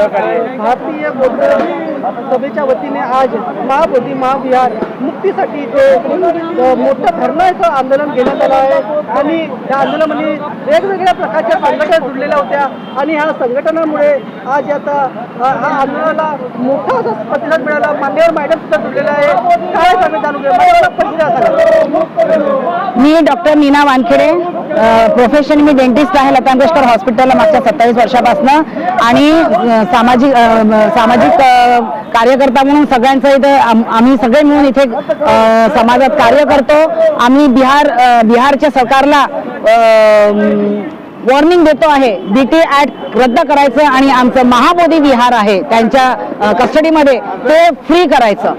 भारतीय बौद्ध सभेच्या वतीने आज महाबोधी महाविहार मुक्तीसाठी मोठं धरणाचं आंदोलन घेण्यात आलं आहे आणि या आंदोलनामध्ये वेगवेगळ्या प्रकारच्या संघटना जुडलेल्या होत्या आणि ह्या संघटनांमुळे आज आता हा आंदोलनाला मोठा असा प्रतिसाद मिळाला। मान्यवर मॅडम सुद्धा जुडलेला आहे, काय सांगत मी डॉक्टर मीना वानखेडे, प्रोफेशन मी डेंटिस्ट आहे लता मंगेशकर हॉस्पिटलला मागच्या 27 वर्षापासून आणि सामाजिक कार्यकर्ता म्हणून सगळ्यांचं इथं आम्ही सगळे मिळून इथे समाजात कार्य करतो। आम्ही बिहारच्या सरकारला वॉर्निंग देतो आहे, बीटी ऍक्ट रद्द करायचं आणि आमचं महाबोधी विहार आहे त्यांच्या कस्टडीमध्ये ते फ्री करायचं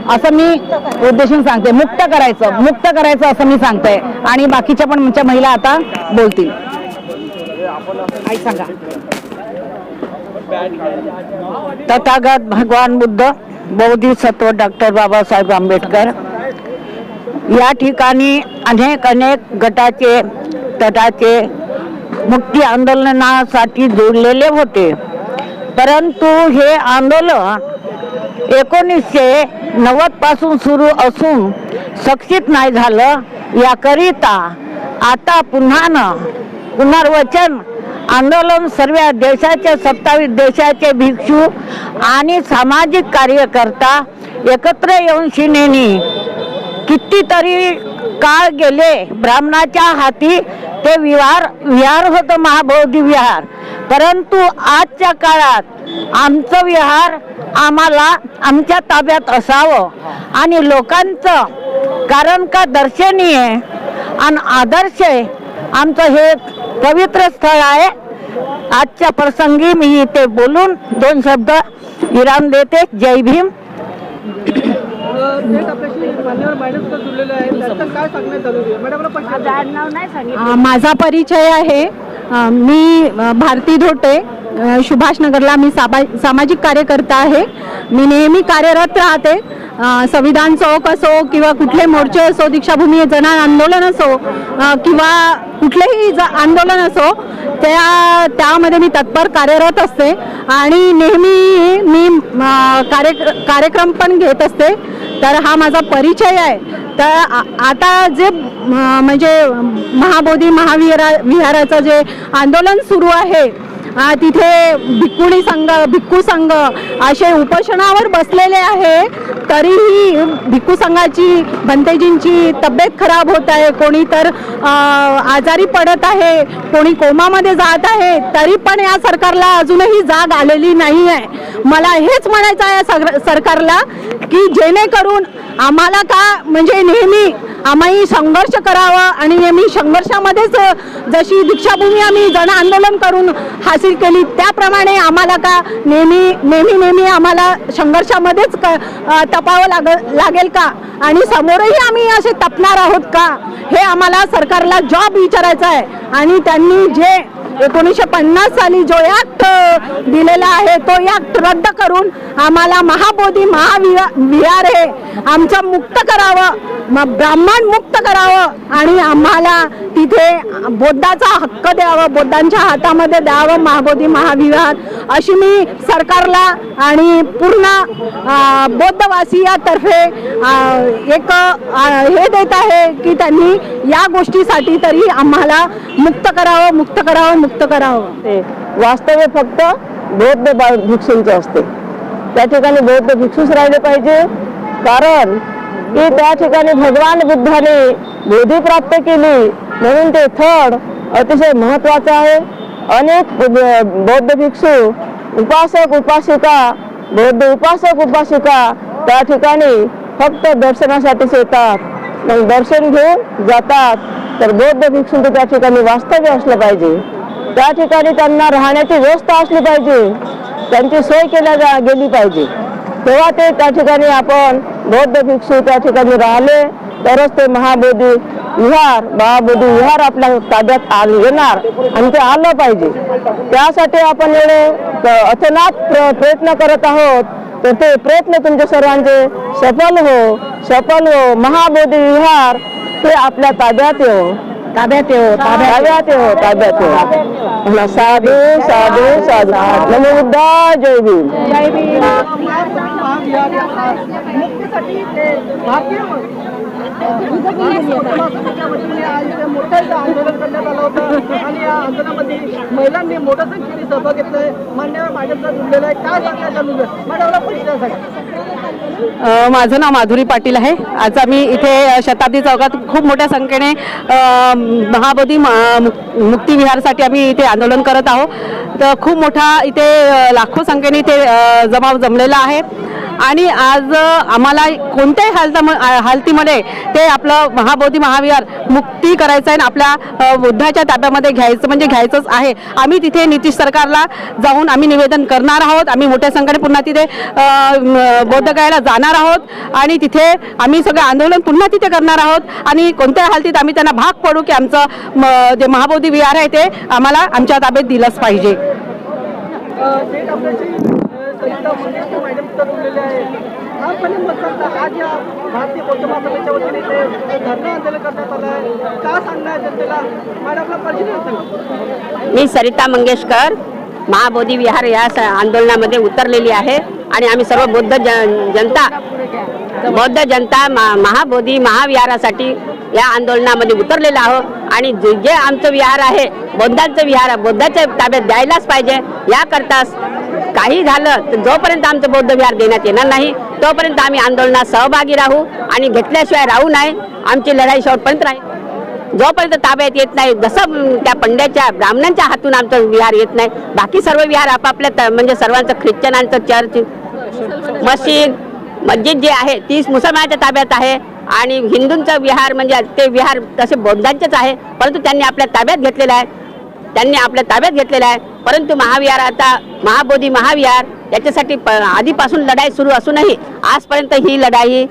असं मी उद्देशून सांगते। मुक्त करायचं असं मी सांगते आणि बाकीच्या पण आमच्या महिला आता बोलतील। सांगा। तथागत भगवान बुद्ध बोधिसत्व डॉक्टर बाबासाहेब आंबेडकर या ठिकाणी अनेक गटाचे तटाचे मुक्ती आंदोलनासाठी जोडलेले होते, परंतु हे आंदोलन 1990 पासून सुरू असून सक्सेस नाही झालं। याकरिता आता पुनर्वचन आंदोलन सर्व देशाचे 27 देशाचे भिक्षू आणि सामाजिक कार्यकर्ता एकत्र येऊन शिनेनी कितीतरी काळ गेले। ब्राह्मणाच्या हाती ते विहार होतं महाबोधी विहार, परंतु आजच्या काळात आमचं विहार आम्हाला आमच्या ताब्यात असावं आणि लोकांचं, कारण का दर्शनीय आणि आदर्श आमचं हे पवित्र स्थळ आहे। आजच्या प्रसंगी मी इथे बोलून 2 शब्द विराम देते। जय भीम। माझा परिचय आहे, मी भारती धोटे, सुभाषनगरला मी सामाजिक कार्यकर्ता आहे। मी नेहमी कार्यरत राहते, संविधान चौक असो किंवा कुठले मोर्चे असो, दीक्षाभूमी जन आंदोलन असो किंवा कुठलेही आंदोलन असो त्यामध्ये मी तत्पर कार्यरत असते आणि नेहमी मी कार्यक्रम पण घेत असते। तर हा माझा परिचय आहे। तर आता जे म्हणजे महाबोधी महाविहाराचं जे आंदोलन सुरू आहे तिथे भिक्खू संघ असे उपोषणावर बसलेले आहे, तरीही भिक्खू संघाची भंतेजींची तब्येत खराब होत आहे, कोणी तर आजारी पडत आहे, कोणी कोमामध्ये जात आहे, तरी पण या सरकारला अजूनही जाग आलेली नाही आहे। मला हेच म्हणायचं आहे सरकारला की जेणेकरून आम्हाला का म्हणजे नेहमी आम्ही संघर्ष करावं आणि नेहमी संघर्षामध्येच जशी दीक्षाभूमी आम्ही जन आंदोलन करून हासिल केली त्याप्रमाणे आम्हाला का नेहमी आम्हाला संघर्षामध्येच तपावं लागेल का आणि समोरही आम्ही असे तपणार आहोत का, हे आम्हाला सरकारला जॉब विचारायचा आहे। आणि त्यांनी जे 1950 साली जो ऍक्ट दिलेला आहे तो ऍक्ट रद्द करून आम्हाला महाबोधी महाविहार हे आमचं मुक्त करावं, ब्राह्मण मुक्त करावं आणि आम्हाला तिथे बौद्धाचा हक्क द्यावा, बौद्धांच्या हातामध्ये द्यावं महाबोधी महाविहार, अशी मी सरकारला आणि पूर्ण बौद्धवासियातर्फे एक हे देत आहे की त्यांनी या गोष्टीसाठी तरी आम्हाला मुक्त करावं। वास्तव्य फक्त बौद्ध भिक्षूंचे असते, त्या ठिकाणी बौद्ध भिक्षूच राहिले पाहिजे, कारण की त्या ठिकाणी भगवान बुद्धाने बोधी प्राप्त केली म्हणून ते स्थळ अतिशय महत्वाचं आहे। अनेक बौद्ध भिक्षू उपासक उपासिका त्या ठिकाणी फक्त दर्शनासाठीच येतात, मग दर्शन घेऊन जातात। तर बौद्ध भिक्षूंचं त्या ठिकाणी वास्तव्य असलं पाहिजे, त्या ठिकाणी त्यांना राहण्याची व्यवस्था असली पाहिजे, त्यांची सोय गेली पाहिजे, तेव्हा ते त्या ठिकाणी आपण बौद्ध भिक्षू त्या ठिकाणी राहिले तरच ते महाबोधी विहार आपल्या ताब्यात येणार आणि ते आलं पाहिजे। त्यासाठी आपण एवढे अथनात प्रयत्न करत आहोत, तर ते प्रयत्न तुमच्या सर्वांचे सफल हो। महाबोधी विहार ते आपल्या ताब्यात येऊ। ताब्यात येऊ ताब्यात येऊ ताब्यात येऊ साधू साधू साधू नमो बुद्धा जय भीम महाविहार मुक्तीसाठी ते भारतीय समाजाच्या वतीने आज इथे मोठं इथं आंदोलन करण्यात आलं होतं आणि या आंदोलनामध्ये महिलांनी मोठ्या संख्येने सहभाग घेतलाय. मान्यवर मॅडमचा जुळलेला आहे. काय सांगण्यात चालू आहे मॅडमला परिचय सांगा. माझं नाव माधुरी पाटील आहे. आज आम्ही इथे शताब्दी चौकात खूप मोठ्या संख्येने महाबोधी मुक्ती विहारसाठी आम्ही इथे आंदोलन करत आहोत. तर खूप मोठा इथे लाखो संख्येने इथे जमाव जमलेला आहे आणि आज आम्हाला कोणत्याही हालतीमध्ये ते आपलं महाबोधी महाविहार मुक्ती करायचं आहे आणि आपल्या बुद्धाच्या ताब्यामध्ये घ्यायचं म्हणजे घ्यायचंच आहे. आम्ही तिथे नितीश सरकारला जाऊन आम्ही निवेदन करणार आहोत. आम्ही मोठ्या संख्येने पुन्हा तिथे बौद्धगयाला जाणार आहोत आणि तिथे आम्ही सगळं आंदोलन पुन्हा तिथे करणार आहोत आणि कोणत्याही हालतीत आम्ही त्यांना भाग पडू की आमचं जे महाबोधी विहार आहे ते आम्हाला आमच्या ताब्यात दिलंच पाहिजे. मॅडम ठरवलेले आहे. आपण आज या भारतीय बौद्ध महासभेच्या वतीने ते धरणं आंदोलन करण्यात आलं आहे. का सांगणार जनतेला मॅडमला परिचय सांगा. मी सरिता मंगेशकर महाबोधी विहार या आंदोलनामध्ये उतरलेली आहे आणि आम्ही सर्व बौद्ध जनता महाबोधी महाविहारासाठी या आंदोलनामध्ये उतरलेलो आहोत आणि जे आमचं विहार आहे बौद्धांचं विहार बौद्धाच्या ताब्यात द्यायलाच पाहिजे. याकरता काही झालं तर जोपर्यंत आमचं बौद्ध विहार देण्यात येणार नाही तोपर्यंत आम्ही आंदोलनात सहभागी राहू आणि घेतल्याशिवाय राहू नये. आमची लढाई शेवटपर्यंत राहील. जोपर्यंत ताब्यात येत नाही जसं त्या पंड्याच्या ब्राह्मणांच्या हातून आमचं विहार येत नाही बाकी सर्व विहार आपापल्या म्हणजे सर्वांचं ख्रिश्चनांचं चर्च मस्जिद जे आहे ती मुसलमानाच्या ताब्यात आहे आणि हिंदूंचं विहार म्हणजे ते विहार तसे बौद्धांचेच आहे परंतु त्यांनी आपल्या ताब्यात घेतलेलं आहे. परंतु महाविहार आता महाबोधी महाविहार याच्यासाठी आधीपासून लढाई सुरू असूनही आजपर्यंत ही लढाई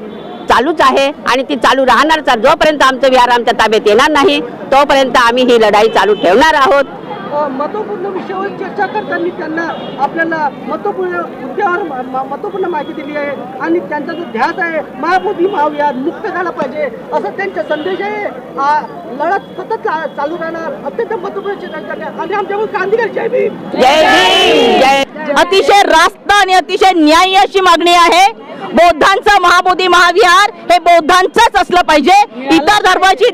चालूच आहे आणि ती चालू राहणारच. जोपर्यंत आमचं विहार आमच्या ताब्यात येणार नाही तोपर्यंत आम्ही ही लढाई चालू ठेवणार आहोत. महत्वपूर्ण विषयावर चर्चा करताना त्यांना आपल्याला महत्वपूर्ण मुद्द्यावर महत्वपूर्ण माहिती दिली आहे आणि त्यांचा जो ध्यास आहे महाबोधी महाविहार मुक्त झाला पाहिजे असं त्यांचा संदेश आहे. लढत सतत चालू राहणार अत्यंत महत्वपूर्ण चर्चा करणार आणि आमच्याकडून क्रांतिकारी जय भीम जय भीम जय. अतिशय रास्त आणि अतिशय न्याय्य अशी मागणी आहे. बौद्धांचं महाबोधी महाविहार हे बौद्धांचंच असलं पाहिजे. इतर धर्माची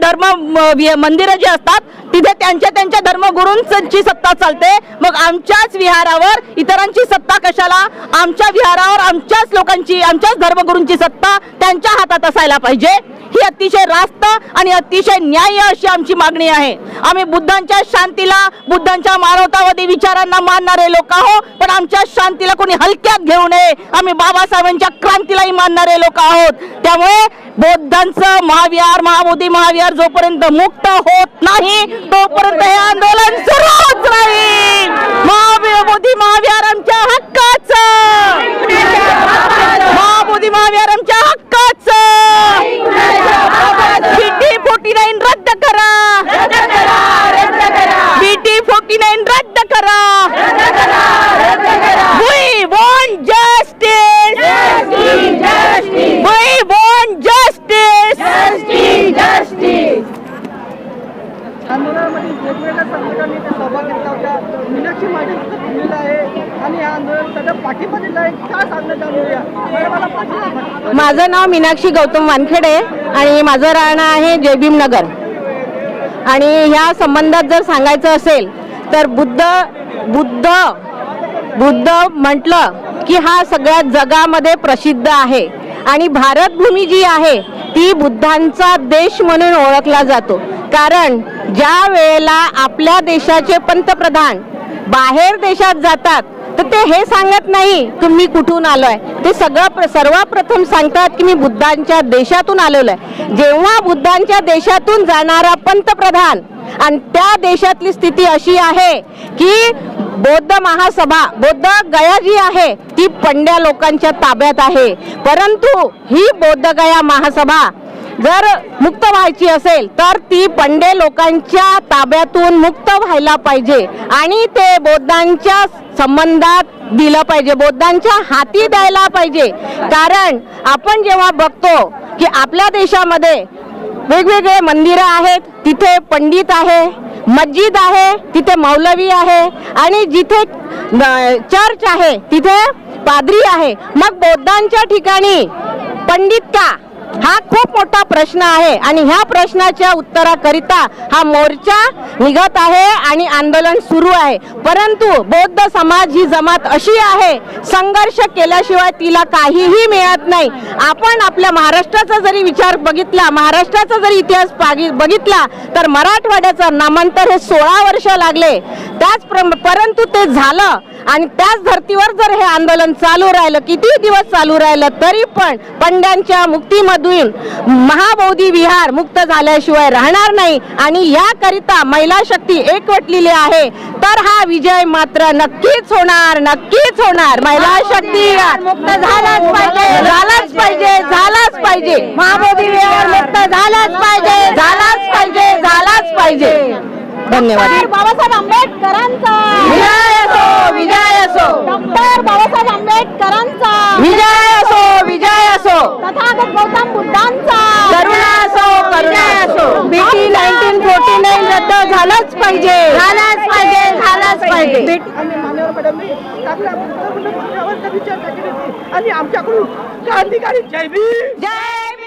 मंदिरं जी असतात तिथे त्यांच्या धर्मगुरूंची सत्ता चालते. मग आमच्याच विहारावर इतरांची सत्ता कशाला. आमच्या विहारावर आमच्याच लोकांची आमच्याच धर्मगुरूंची सत्ता त्यांच्या हातात असायला पाहिजे. ही अतिशय रास्त आणि अतिशय न्याय्य अशी आमची मागणी आहे. आम्ही बुद्धांच्या शांतीला बुद्धांच्या मानवतावादी विचारांना मानणारे लोक आहोत पण आमच्या शांतीला कोणी हलक्यात घेऊ नये. आम्ही बाबासाहेबांच्या क्रांतीलाही मानणारे लोक आहोत. त्यामुळे बौद्धांचं महाविहार महाबोधी महाविहार जोपर्यंत मुक्त होत नाही तोपर्यंत हे आंदोलन सुरूच राहील. महाबोधी महाविहार आमच्या हक्काचं महाबोधी महाविहार आमच्या हक्काचं. BT 49 रद्द करा. BT 49 रद्द करा. We want justice. We want justice. आंदोलनामध्ये वेगवेगळ्या संघटनांनी ते सहभाग घेतला होता. मीनाक्षी मॅडम दिलेला आहे आणि या आंदोलन त्याचा पाठिंबा दिला आहे. काय सांगण्यात आलं. माझं नाव मीनाक्षी गौतम वानखेडे आणि माझं राहणं आहे जयभीम नगर. आणि ह्या संबंधात जर सांगायचं असेल तर बुद्ध म्हटलं की हा सगळ्या जगामध्ये प्रसिद्ध आहे आणि भारतभूमी जी आहे ती बुद्धांचा देश म्हणून ओळखला जातो. कारण ज्या वेळेला आपल्या देशाचे पंतप्रधान बाहेर देशात जातात तर ते हे सांगत नाही तुम्ही कुठून आलोय. ते सर्वप्रथम सांगतात की मी बुद्धांच्या देशातून आलेलो आहे. जेव्हा बुद्धांच्या देशातून जाणारा पंतप्रधान आणि त्या देशातली स्थिती अशी आहे की बौद्ध महासभा बौद्ध गया जी आहे ती पंड्या लोकांच्या ताब्यात आहे. परंतु ही बौद्ध गया महासभा जर मुक्त व्हायची असेल तर ती पंडे लोकांच्या ताब्यातून मुक्त व्हायला पाहिजे आणि ते बौद्धांच्या संबंधात दिलं पाहिजे. बौद्धांच्या हाती द्यायला पाहिजे. कारण आपण जेव्हा बघतो की आपल्या देशामध्ये वेगवेगळे मंदिरं आहेत, तिथे पंडित आहे, मस्जिद आहे, तिथे मौलवी आहे आणि जिथे चर्च आहे तिथे पादरी आहे. मग बौद्धांच्या ठिकाणी पंडित का? हा खूप मोठा प्रश्न आहे आणि ह्या प्रश्नाच्या उत्तराकरिता हा मोर्चा निघत आहे आणि आंदोलन सुरू आहे. परंतु बौद्ध समाज ही जमात अशी आहे, संघर्ष केल्याशिवाय तिला काहीही मिळत नाही. आपण आपल्या महाराष्ट्राचा जरी विचार बघितला, महाराष्ट्राचा जरी इतिहास बघितला तर मराठवाड्याचं नामांतर हे 16 वर्ष लागले. परंतु ते झालं आणि त्याच धर्तीवर जर हे आंदोलन चालू राहिलं, किती दिवस चालू राहिलं, तरी पण पंड्यांच्या मुक्तीमधून महाबोधी विहार मुक्त झाल्याशिवाय राहणार नाही. आणि याकरिता महिला शक्ती एकवटलेली आहे. तर हा विजय मात्र नक्कीच होणार, नक्कीच होणार. महिला शक्ती मुक्त झालाच पाहिजे, झालाच पाहिजे, झालाच पाहिजे. महाबोधी विहार मुक्त झालाच पाहिजे, झालाच पाहिजे, झालाच पाहिजे. धन्यवाद. बाबासाहेब आंबेडकरांचा विजय असो, विजय असो, डॉक्टर बाबासाहेब आंबेडकरांचा विजय असो, विजय असो, तथागत गौतम बुद्धांचा करुणा असो, करुणा असो. बीटी 1949 रद्द झालंच पाहिजे, झालंच पाहिजे, झालंच पाहिजे. आणि मान्यवर मॅडमनी चांगल्या गुंतवणूक विषयावर चर्चा केली होती आणि आमच्याकडून क्रांतिकारी जय भीम. जय भीम.